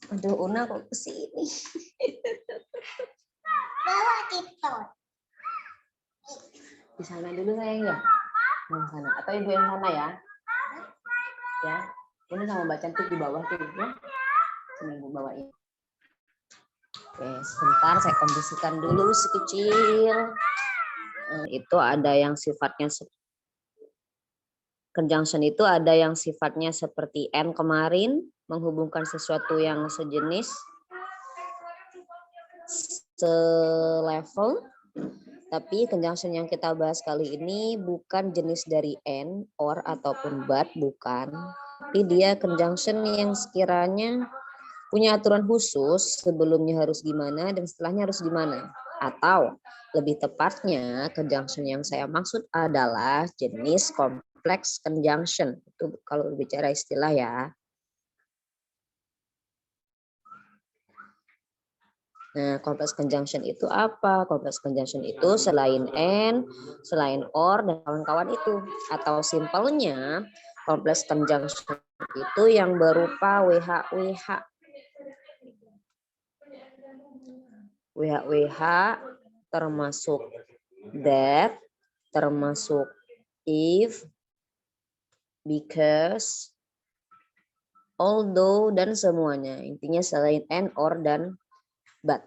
Aduh, Una kok kesini? Bawa itu. Di sana dulu sayang ya. Yang sana. Atau ibu yang sana ya. Ya. Ini sama Mbak Cantik di bawah tuh ya. Sini ibu bawain. Oke, sebentar saya kondisikan dulu sekecil. Itu ada yang sifatnya conjunction itu ada yang sifatnya seperti and kemarin, menghubungkan sesuatu yang sejenis, selevel. Tapi conjunction yang kita bahas kali ini bukan jenis dari and, or, ataupun but, bukan. Tapi dia conjunction yang sekiranya punya aturan khusus, sebelumnya harus gimana dan setelahnya harus gimana. Atau lebih tepatnya conjunction yang saya maksud adalah jenis complex conjunction. Itu kalau bicara istilah ya. Nah, complex conjunction itu apa? Complex conjunction itu selain and, selain or, dan kawan-kawan itu. Atau simpelnya, complex conjunction itu yang berupa WH-WH. WH termasuk that, termasuk if, because, although, dan semuanya. Intinya selain and, or, dan but.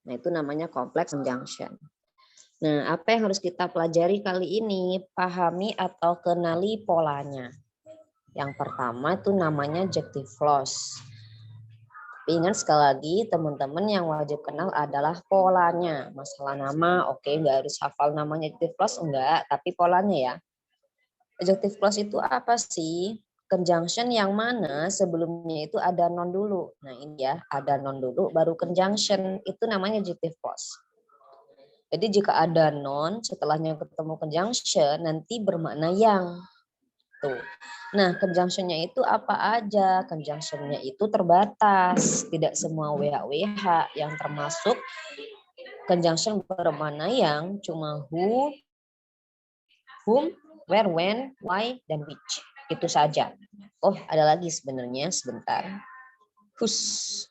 Nah, itu namanya complex conjunction. Nah, apa yang harus kita pelajari kali ini? Pahami atau kenali polanya. Yang pertama itu namanya adjective clause. Ingat sekali lagi teman-teman yang wajib kenal adalah polanya. Masalah nama, oke, nggak harus hafal namanya adjective clause, enggak, tapi polanya ya. Adjective clause itu apa sih? Conjunction yang mana sebelumnya itu ada noun dulu. Nah ini ya, ada noun dulu baru conjunction, itu namanya adjective clause. Jadi jika ada noun setelahnya ketemu conjunction nanti bermakna yang. Tuh. Nah, conjunction-nya itu apa aja? Conjunction-nya itu terbatas, tidak semua WH-WH yang termasuk conjunction bermakna yang cuma who, whom, where, when, why, dan which. Itu saja. Oh, ada lagi sebenarnya, sebentar. Whose.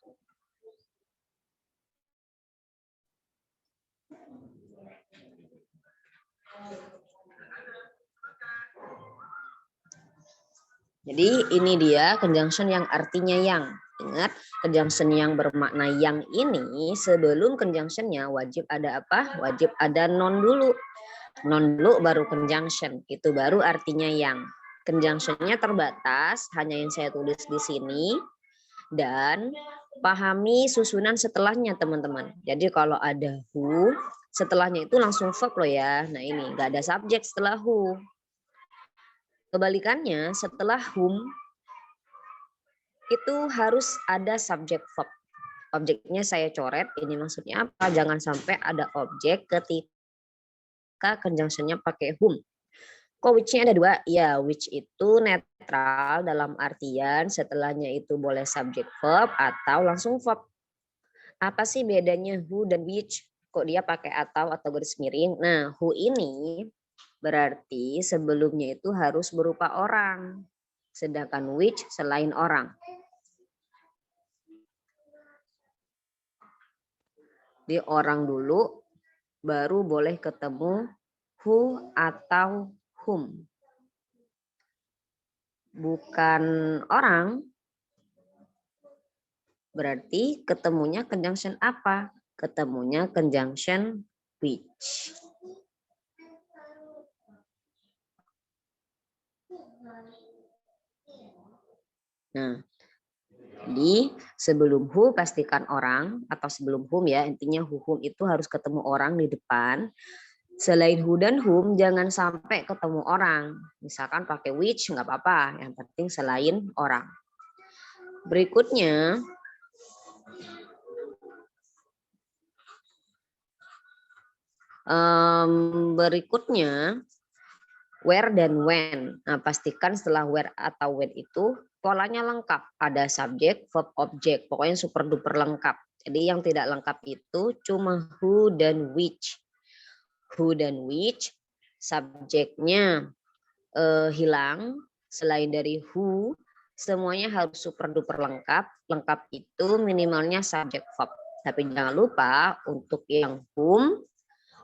Jadi ini dia conjunction yang artinya yang. Ingat, conjunction yang bermakna yang ini sebelum conjunction-nya wajib ada apa? Wajib ada noun dulu. Noun dulu baru conjunction. Itu baru artinya yang. Conjunction-nya terbatas, hanya yang saya tulis di sini. Dan pahami susunan setelahnya teman-teman. Jadi kalau ada who, setelahnya itu langsung verb loh ya. Nah ini, nggak ada subjek setelah who. Kebalikannya, setelah whom itu harus ada subjek verb. Objeknya saya coret, ini maksudnya apa? Jangan sampai ada objek ketika conjunction-nya pakai whom. Kok which-nya ada dua? Ya, which itu netral dalam artian setelahnya itu boleh subjek verb atau langsung verb. Apa sih bedanya who dan which? Kok dia pakai atau garis miring? Nah, who ini berarti sebelumnya itu harus berupa orang. Sedangkan which selain orang. Di orang dulu baru boleh ketemu who atau whom. Bukan orang. Berarti ketemunya conjunction apa? Ketemunya conjunction which. Nah, jadi sebelum who pastikan orang atau sebelum whom ya, intinya whom itu harus ketemu orang di depan. Selain who dan whom jangan sampai ketemu orang. Misalkan pakai which nggak apa-apa, yang penting selain orang. Berikutnya where dan when. Nah, pastikan setelah where atau when itu polanya lengkap. Ada subjek, verb, objek. Pokoknya super duper lengkap. Jadi yang tidak lengkap itu cuma who dan which. Who dan which subjeknya hilang, Selain dari who, semuanya harus super duper lengkap. Lengkap itu minimalnya subject verb. Tapi jangan lupa untuk yang whom,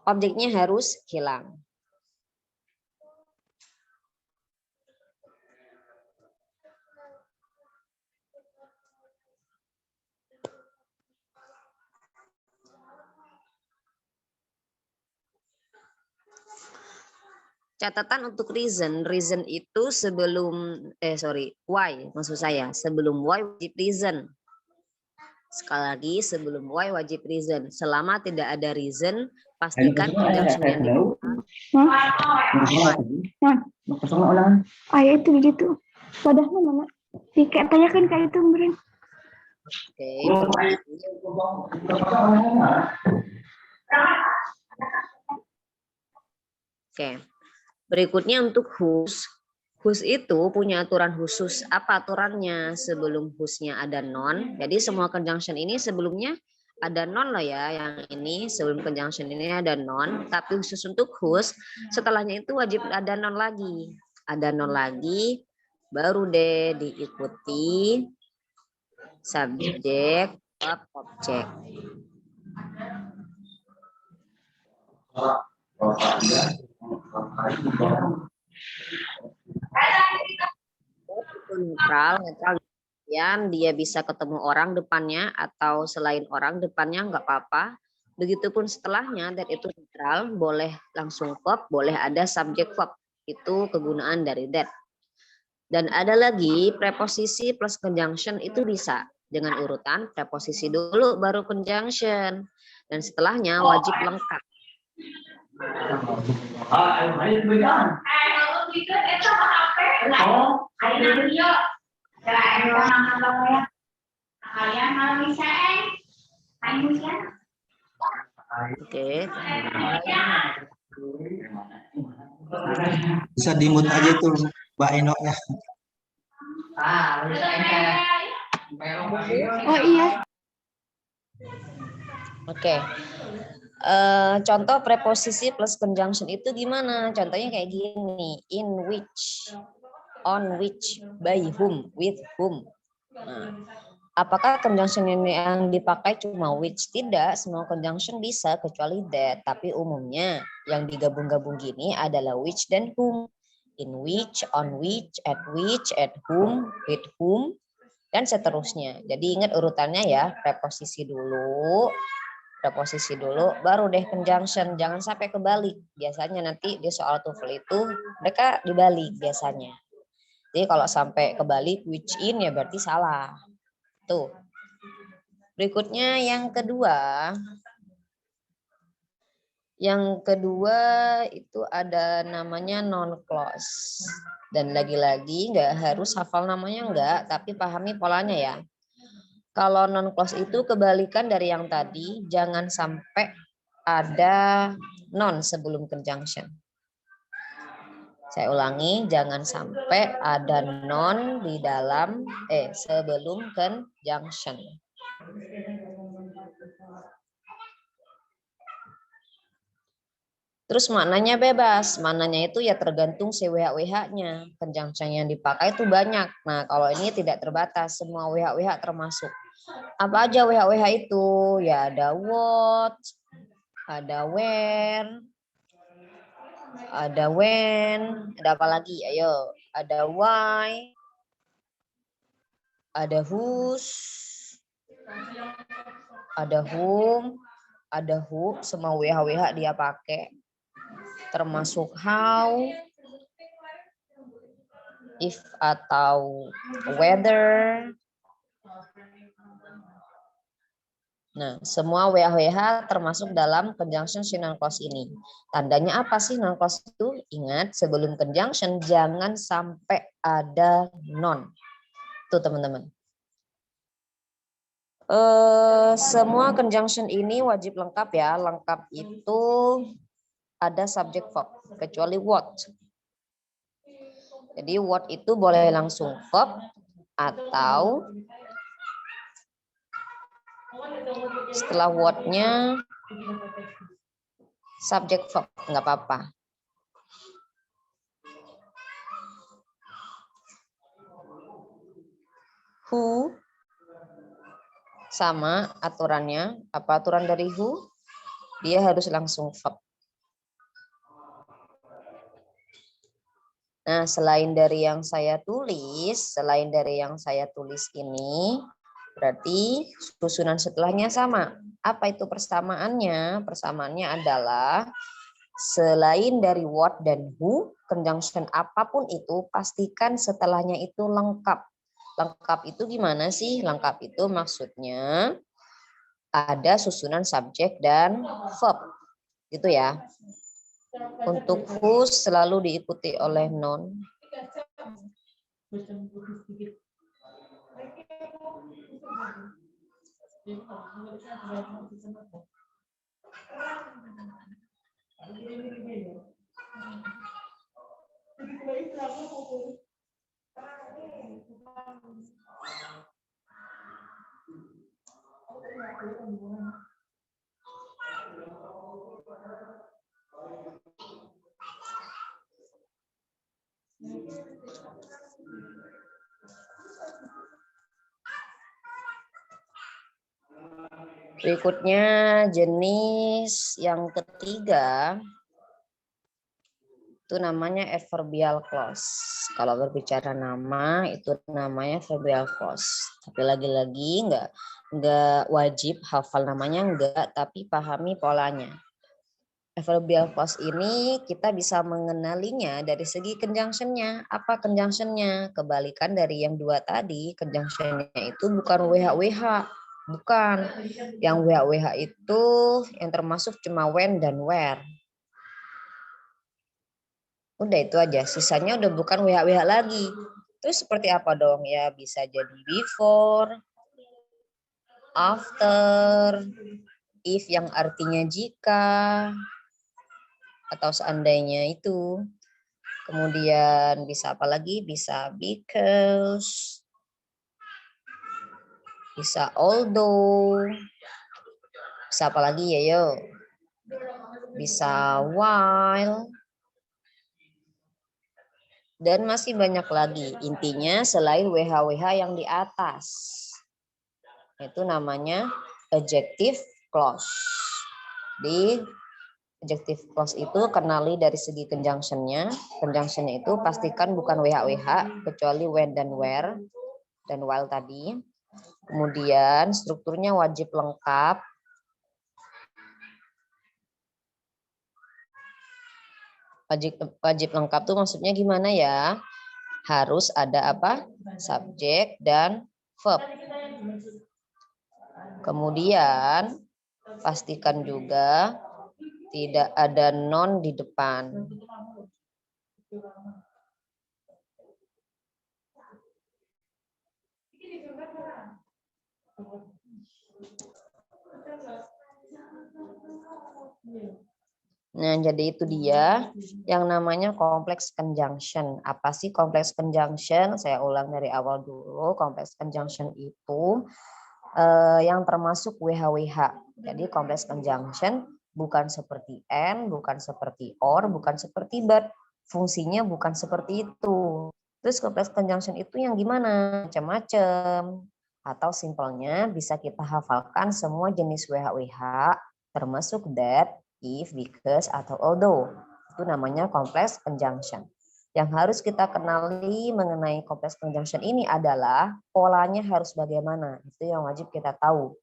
objeknya harus hilang. Catatan untuk reason itu sebelum why maksud saya, sebelum why wajib reason. Sekali lagi sebelum why wajib reason. Selama tidak ada reason, pastikan conjunction yang itu begitu. Wadahnya mana? Kayak tanyakan kayak itu kemarin. Oke. Berikutnya untuk whose. Whose itu punya aturan khusus. Apa aturannya? Sebelum whose-nya ada non. Jadi semua conjunction ini sebelumnya ada non loh ya. Yang ini sebelum conjunction ini ada non. Tapi khusus untuk whose, setelahnya itu wajib ada non lagi. Ada non lagi, baru deh diikuti subjek, verb, objek. Netral kemudian dia bisa ketemu orang depannya atau selain orang depannya nggak apa-apa. Begitupun setelahnya, that itu netral, boleh langsung verb, boleh ada subjek verb. Itu kegunaan dari that. Dan ada lagi preposisi plus conjunction itu bisa dengan urutan preposisi dulu baru conjunction. Dan setelahnya wajib lengkap. Oke. Bisa dimut aja itu Mbak Eno ya. Oh iya. Oke. Contoh preposisi plus conjunction itu gimana? Contohnya kayak gini, in which, on which, by whom, with whom. Nah, apakah conjunction ini yang dipakai cuma which? Tidak, semua conjunction bisa kecuali that. Tapi umumnya yang digabung-gabung gini adalah which dan whom. In which, on which, at whom, with whom, dan seterusnya. Jadi ingat urutannya ya, preposisi dulu, baru deh conjunction. Jangan sampai kebalik. Biasanya nanti di soal TOEFL itu mereka dibalik biasanya. Jadi kalau sampai kebalik which in ya berarti salah. Tuh. Berikutnya yang kedua. Yang kedua itu ada namanya non-clause. Dan lagi-lagi nggak harus hafal namanya enggak, tapi pahami polanya ya. Kalau non-clause itu kebalikan dari yang tadi, jangan sampai ada non sebelum conjunction. Saya ulangi, jangan sampai ada non di dalam sebelum conjunction. Terus maknanya bebas, maknanya itu ya tergantung WH-WH-nya. Conjunction yang dipakai itu banyak. Nah, kalau ini tidak terbatas, semua WH-WH termasuk. Apa aja WH-WH itu? Ya ada what, ada where, ada when, ada apa lagi? Ayo, ada why, ada whose, ada whom, ada who, semua WH-WH dia pakai. Termasuk how, if atau whether. Nah, semua WH-WH termasuk dalam conjunction si non-clause ini. Tandanya apa sih non-clause itu? Ingat, sebelum conjunction jangan sampai ada non. Tuh teman-teman. Semua conjunction ini wajib lengkap ya. Lengkap itu ada subject verb, kecuali what. Jadi what itu boleh langsung verb atau setelah what-nya subject verb, nggak apa-apa. Who sama aturannya. Apa aturan dari who? Dia harus langsung verb. Nah, selain dari yang saya tulis ini, berarti susunan setelahnya sama. Apa itu persamaannya? Persamaannya adalah selain dari what dan who, conjunction apapun itu, pastikan setelahnya itu lengkap. Lengkap itu gimana sih? Lengkap itu maksudnya ada susunan subjek dan verb. Gitu ya. Untuk who selalu diikuti oleh noun. Berikutnya jenis yang ketiga itu namanya adverbial clause. Kalau berbicara nama itu namanya adverbial clause. Tapi lagi-lagi nggak wajib hafal namanya, enggak, tapi pahami polanya. Adverbial clause ini kita bisa mengenalinya dari segi conjunction-nya. Apa conjunction-nya? Kebalikan dari yang dua tadi, conjunction-nya itu bukan WH-WH. Bukan. Yang WH-WH itu yang termasuk cuma when dan where. Udah itu aja. Sisanya udah bukan WH-WH lagi. Terus seperti apa dong? Ya bisa jadi before, after, if yang artinya jika, atau seandainya itu. Kemudian bisa apa lagi? Bisa because, bisa although, bisa apa lagi ya yo? Bisa while, dan masih banyak lagi. Intinya selain WH-WH yang di atas. Itu namanya adjective clause. Di adjective clause itu kenali dari segi conjunction-nya. Conjunction-nya itu pastikan bukan WH-WH kecuali when dan where dan while tadi. Kemudian strukturnya wajib lengkap. Wajib lengkap tuh maksudnya gimana ya? Harus ada apa? Subjek dan verb. Kemudian pastikan juga tidak ada non di depan. Nah, jadi itu dia yang namanya complex conjunction. Apa sih complex conjunction? Saya ulang dari awal dulu. Complex conjunction itu yang termasuk WH-WH. Jadi complex conjunction bukan seperti and, bukan seperti or, bukan seperti but. Fungsinya bukan seperti itu. Terus complex conjunction itu yang gimana? Macam-macam. Atau simpelnya bisa kita hafalkan semua jenis WH-WH termasuk that, if, because, atau although. Itu namanya complex conjunction. Yang harus kita kenali mengenai complex conjunction ini adalah polanya harus bagaimana. Itu yang wajib kita tahu.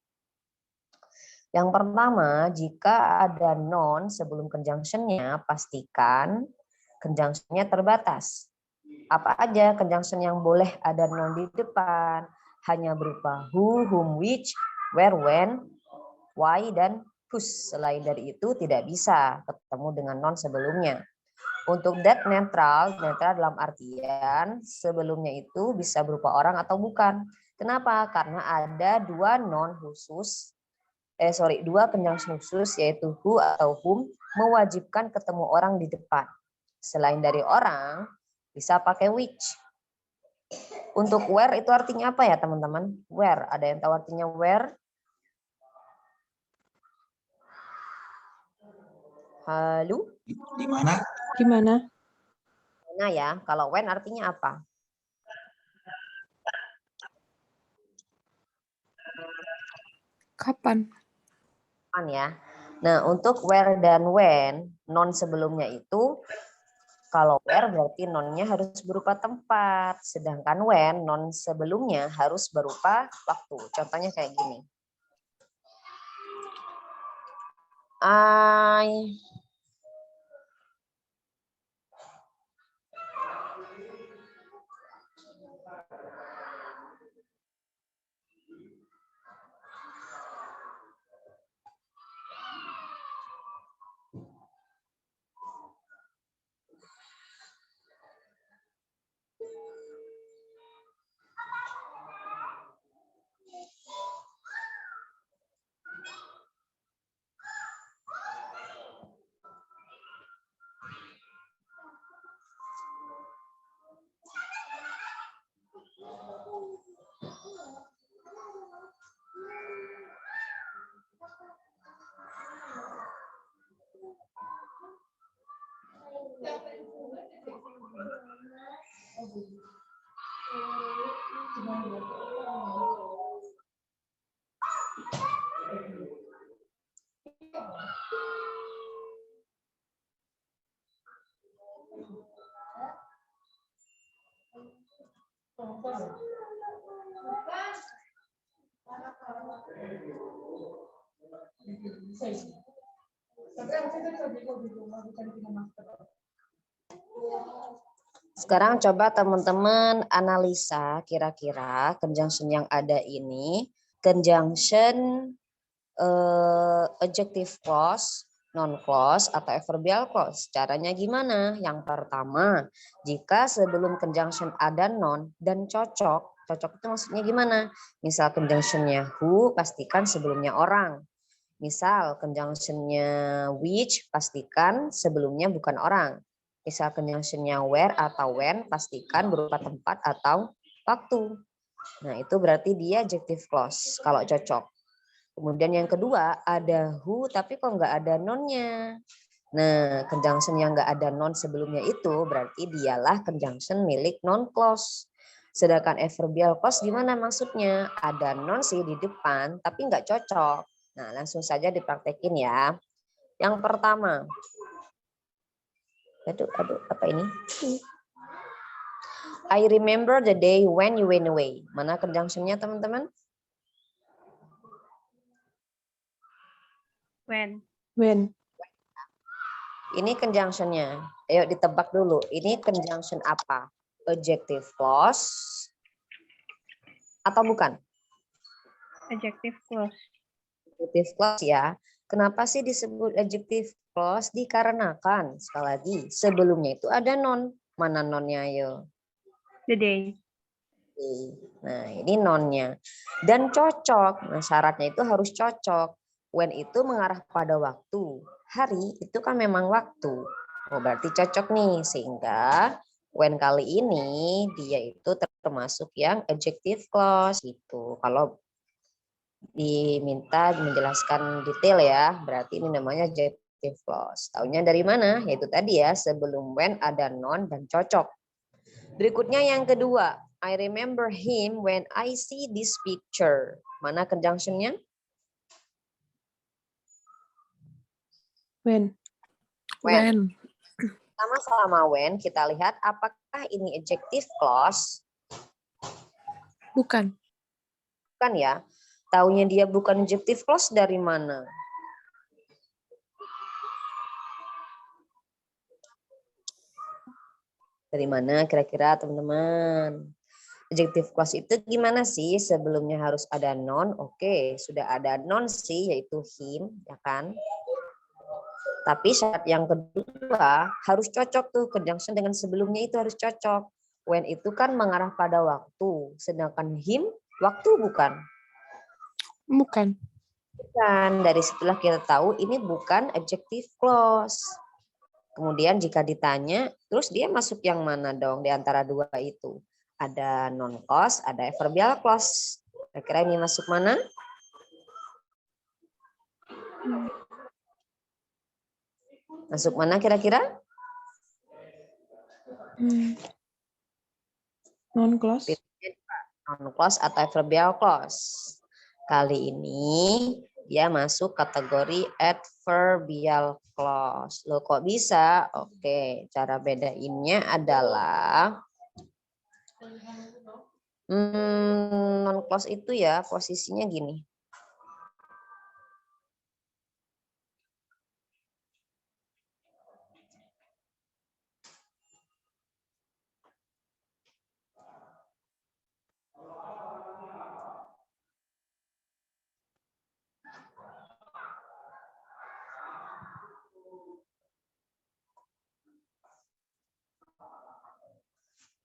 Yang pertama, jika ada non sebelum conjunction-nya, pastikan conjunction-nya terbatas. Apa aja conjunction yang boleh ada non di depan? Hanya berupa who, whom, which, where, when, why, dan whose. Selain dari itu tidak bisa ketemu dengan non sebelumnya. Untuk that netral dalam artian sebelumnya itu bisa berupa orang atau bukan. Kenapa? Karena ada dua non khusus, dua conjunction khusus yaitu who atau whom mewajibkan ketemu orang di depan. Selain dari orang bisa pakai which. Untuk where itu artinya apa ya teman-teman? Where, ada yang tahu artinya where? Halo? Di mana? Di mana? Nah ya, kalau when artinya apa? Kapan? Kapan ya? Nah, untuk where dan when, non sebelumnya itu, kalau where berarti nonnya harus berupa tempat. Sedangkan when, non sebelumnya harus berupa waktu. Contohnya kayak gini. I Sekarang coba teman-teman analisa kira-kira conjunction yang ada ini, conjunction adjective clause, non clause atau adverbial clause. Caranya gimana? Yang pertama, jika sebelum conjunction ada non dan cocok itu maksudnya gimana? Misal conjunctionnya who, pastikan sebelumnya orang. Misal conjunctionnya which, pastikan sebelumnya bukan orang. Misal conjunctionnya where atau when, pastikan berupa tempat atau waktu. Nah, itu berarti dia adjective clause kalau cocok. Kemudian yang kedua, ada who tapi kok nggak ada nonnya. Nah, conjunction yang nggak ada non sebelumnya itu berarti dialah conjunction milik non clause. Sedangkan adverbial clause gimana maksudnya? Ada non sih di depan tapi nggak cocok. Nah, langsung saja dipraktekin ya. Yang pertama, aduh, apa ini? I remember the day when you went away. Mana conjunctionnya teman-teman? When. Ini conjunctionnya. Ayo ditebak dulu. Ini conjunction apa? Adjective clause atau bukan? Adjective clause. Adjective clause ya. Kenapa sih disebut adjective clause? Dikarenakan sekali lagi sebelumnya itu ada non. Mana nonnya ayo? The day. Nah, ini nonnya. Dan cocok. Nah, syaratnya itu harus cocok. When itu mengarah pada waktu. Hari itu kan memang waktu. Oh, berarti cocok nih. Sehingga when kali ini dia itu termasuk yang adjective clause gitu. Kalau diminta menjelaskan detail ya, berarti ini namanya adjective clause. Taunya dari mana? Yaitu tadi ya, sebelum when ada non dan cocok. Berikutnya yang kedua, I remember him when I see this picture. Mana conjunctionnya? When. Sama-sama when, kita lihat apakah ini adjective clause? Bukan. Bukan ya. Taunya dia bukan adjective clause dari mana? Dari mana kira-kira teman-teman? Adjective clause itu gimana sih? Sebelumnya harus ada non. Oke, sudah ada non sih, yaitu him, ya kan? Tapi syarat yang kedua harus cocok tuh, conjunction dengan sebelumnya itu harus cocok. When itu kan mengarah pada waktu, sedangkan him waktu bukan. Bukan. Bukan. Dari situlah kita tahu ini bukan adjective clause. Kemudian jika ditanya, terus dia masuk yang mana dong di antara dua itu? Ada non clause, ada adverbial clause. Kira-kira ini masuk mana? Masuk mana kira-kira? Non clause. Non clause atau adverbial clause. kali ini dia masuk kategori adverbial clause. Loh kok bisa? Oke, cara bedainnya adalah non clause itu ya posisinya gini.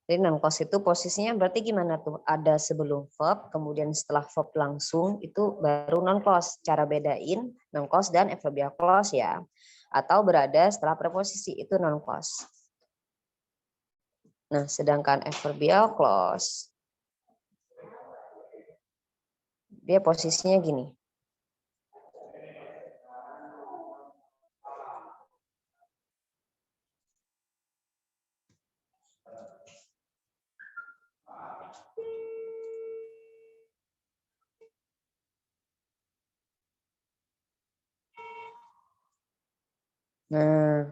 Jadi non clause itu posisinya berarti gimana tuh? Ada sebelum verb, kemudian setelah verb langsung itu baru non clause. Cara bedain non clause dan adverbial clause ya. Atau berada setelah preposisi itu non clause. Nah, sedangkan adverbial clause dia posisinya gini. Nah,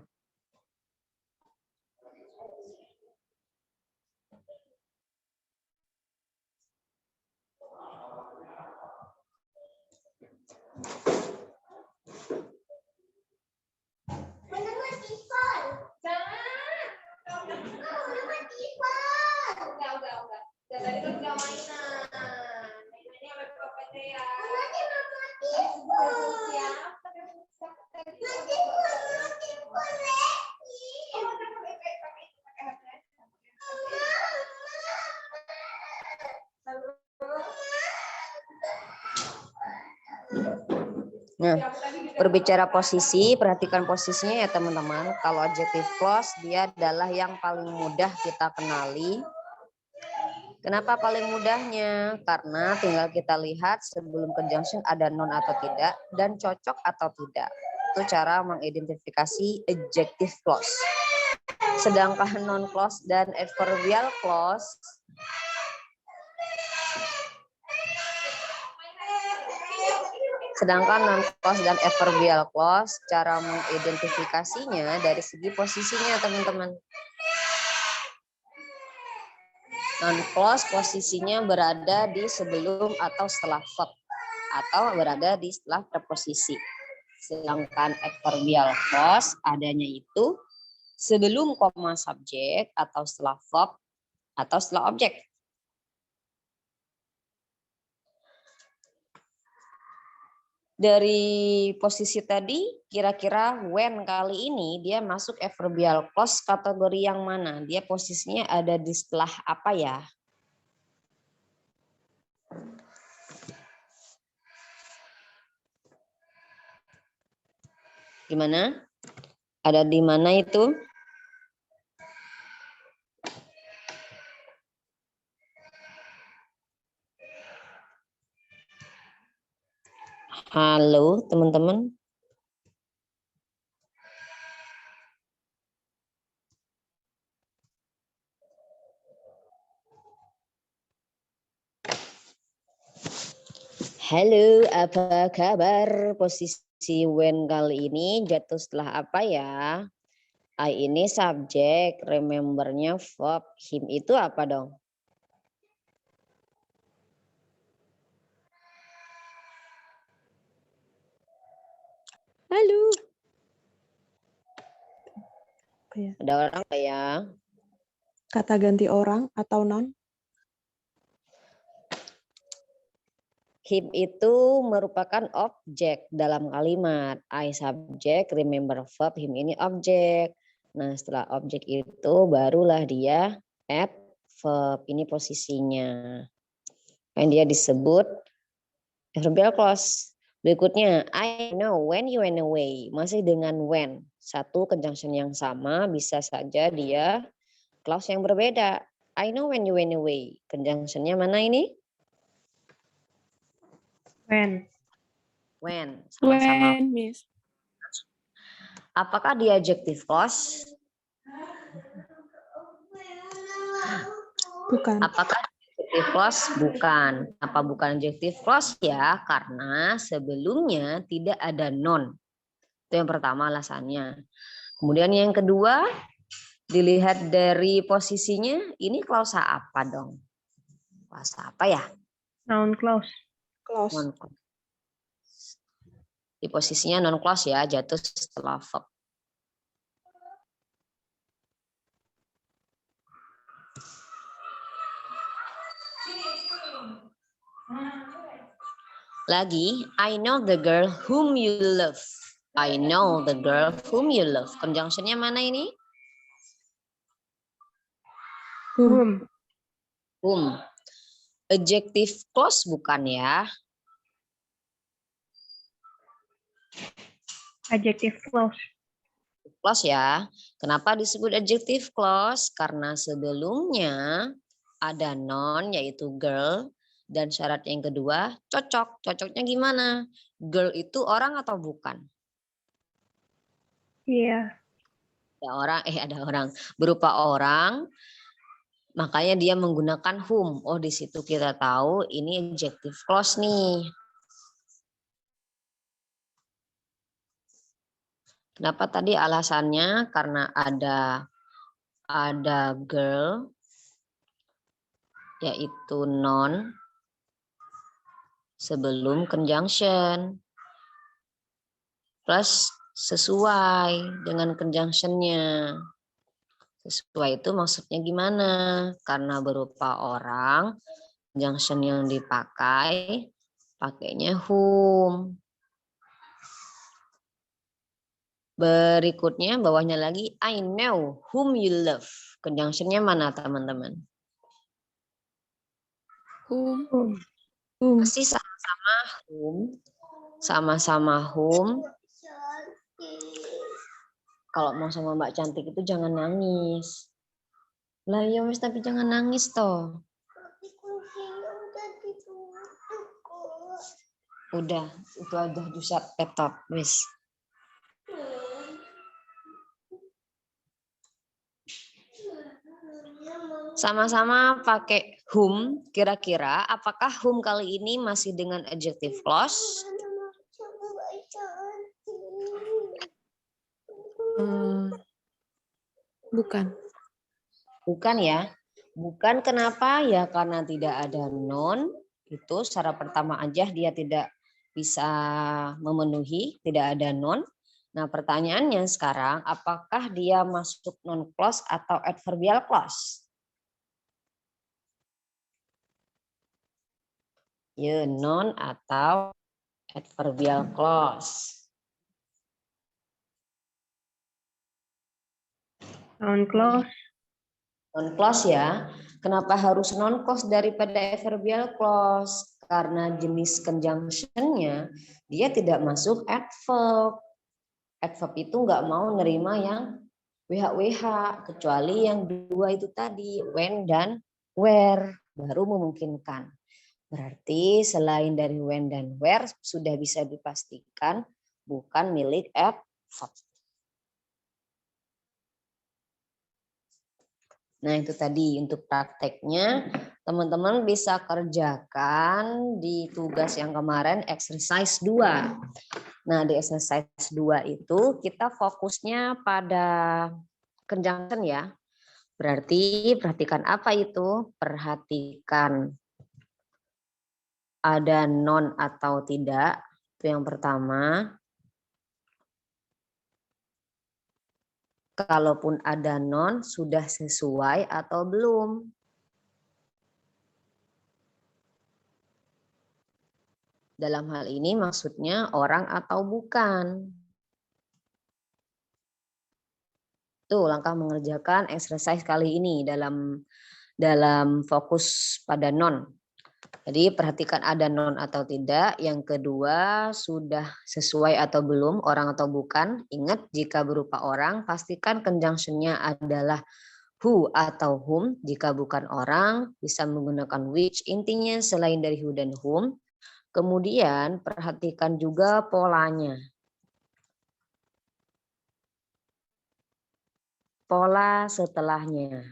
Nah, berbicara posisi, perhatikan posisinya ya teman-teman. Kalau adjective clause dia adalah yang paling mudah kita kenali. Kenapa paling mudahnya? Karena tinggal kita lihat sebelum conjunction ada non atau tidak dan cocok atau tidak. Itu cara mengidentifikasi adjective clause. Sedangkan non clause dan adverbial clause dan adverbial clause cara mengidentifikasinya dari segi posisinya teman-teman. Non clause posisinya berada di sebelum atau setelah verb atau berada di setelah preposisi. Sedangkan adverbial clause adanya itu sebelum koma subjek atau setelah verb atau setelah objek. Dari posisi tadi, kira-kira when kali ini dia masuk adverbial clause kategori yang mana? Dia posisinya ada di setelah apa ya? Gimana? Ada di mana itu? Halo, teman-teman. Halo, apa kabar? Posisi when kali ini jatuh setelah apa ya? I ini subjek, remember-nya verb, him itu apa dong? Halo. Ada orang nggak ya? Kata ganti orang atau non? Him itu merupakan objek dalam kalimat. I subjek, remember verb, him ini objek. Nah, setelah objek itu barulah dia add verb. Ini posisinya. Dan dia disebut adverbial clause. Berikutnya, I know when you went away. Masih dengan when. Satu conjunction yang sama, bisa saja dia clause yang berbeda. I know when you went away. Conjunction-nya mana ini? When. When. Sama-sama. When, Miss. Apakah dia adjective clause? Bukan. Apakah Adjective clause bukan. Apa bukan adjective clause ya? Karena sebelumnya tidak ada non. Itu yang pertama alasannya. Kemudian yang kedua, dilihat dari posisinya, ini klausa apa dong? Klausa apa ya? Noun clause. Clause. Non clause. Di posisinya non clause ya, jatuh setelah verb. Lagi, I know the girl whom you love. I know the girl whom you love. Conjunctionnya mana ini? Whom. Whom. Adjective clause bukan ya? Adjective clause. Clause ya. Kenapa disebut adjective clause? Karena sebelumnya ada non yaitu girl dan syarat yang kedua cocok. Cocoknya gimana? Girl itu orang atau bukan? Iya. Ada orang berupa orang, makanya dia menggunakan whom. Oh, di situ kita tahu ini adjective clause nih. Kenapa tadi alasannya? Karena ada girl yaitu non sebelum conjunction plus sesuai dengan conjunctionnya. Sesuai itu maksudnya gimana? Karena berupa orang, conjunction yang dipakai pakainya whom. Berikutnya bawahnya lagi I know whom you love. Conjunctionnya mana teman-teman? Whom. Whom. Masih sama-sama whom. Sama-sama whom. Kalau mau sama Mbak Cantik itu jangan nangis. Lah ya wis tapi jangan nangis toh. Udah, itu aja jusat laptop wis. Sama-sama pakai whom, kira-kira apakah whom kali ini masih dengan adjective clause? Bukan. Bukan ya. Bukan kenapa? Ya karena tidak ada non. Itu secara pertama aja dia tidak bisa memenuhi, tidak ada non. Nah pertanyaannya sekarang, apakah dia masuk non clause atau adverbial clause? Ya, non atau adverbial clause. Noun clause. Non clause ya. Kenapa harus non clause daripada adverbial clause? Karena jenis conjunction-nya dia tidak masuk adverb. Adverb itu nggak mau nerima yang WH kecuali yang dua itu tadi, when dan where, baru memungkinkan. Berarti selain dari when dan where sudah bisa dipastikan bukan milik adverb. Nah itu tadi untuk prakteknya teman-teman bisa kerjakan di tugas yang kemarin exercise 2. Nah di exercise 2 itu kita fokusnya pada conjunction ya. Berarti perhatikan apa itu? Perhatikan ada non atau tidak. Itu yang pertama. Kalaupun ada non, sudah sesuai atau belum? Dalam hal ini maksudnya orang atau bukan. Tuh langkah mengerjakan exercise kali ini dalam fokus pada non. Jadi perhatikan ada non atau tidak. Yang kedua, sudah sesuai atau belum, orang atau bukan. Ingat, jika berupa orang, pastikan conjunction-nya adalah who atau whom. Jika bukan orang, bisa menggunakan which. Intinya selain dari who dan whom. Kemudian perhatikan juga polanya. Pola setelahnya.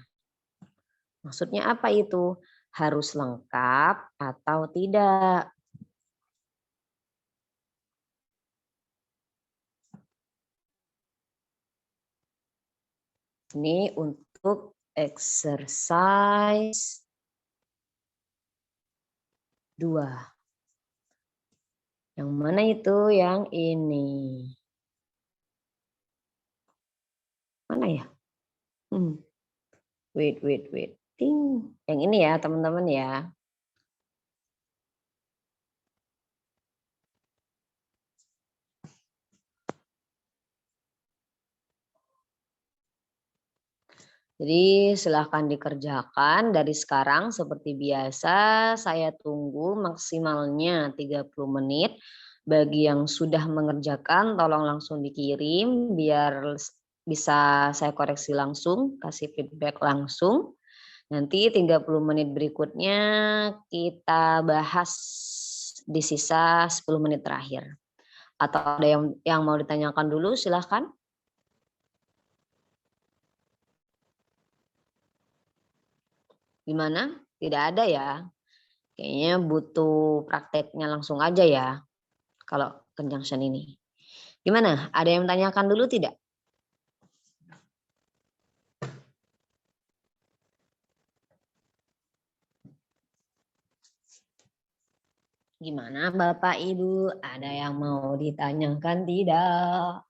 Maksudnya apa itu? Harus lengkap atau tidak? Ini untuk exercise 2. Yang mana itu? Yang ini. Mana ya? Wait. Ting. Yang ini ya, teman-teman ya. Jadi silahkan dikerjakan dari sekarang seperti biasa. Saya tunggu maksimalnya 30 menit. Bagi yang sudah mengerjakan tolong langsung dikirim biar bisa saya koreksi langsung, kasih feedback langsung. Nanti 30 menit berikutnya kita bahas di sisa 10 menit terakhir. Atau ada yang mau ditanyakan dulu silahkan. Gimana? Tidak ada ya? Kayaknya butuh prakteknya langsung aja ya. Kalau conjunction ini. Gimana? Ada yang tanyakan dulu tidak? Gimana Bapak Ibu? Ada yang mau ditanyakan tidak?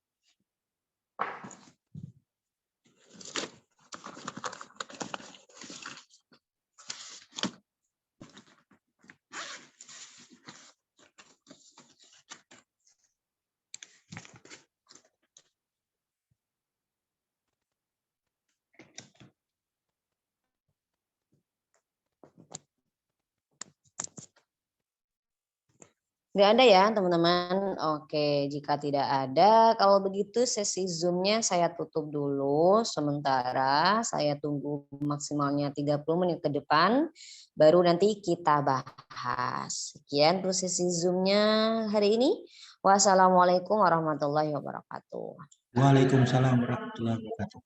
Nggak ada ya teman-teman? Oke, jika tidak ada, kalau begitu sesi Zoom-nya saya tutup dulu. Sementara saya tunggu maksimalnya 30 menit ke depan, baru nanti kita bahas. Sekian untuk sesi Zoom-nya hari ini. Wassalamualaikum warahmatullahi wabarakatuh. Waalaikumsalam warahmatullahi wabarakatuh.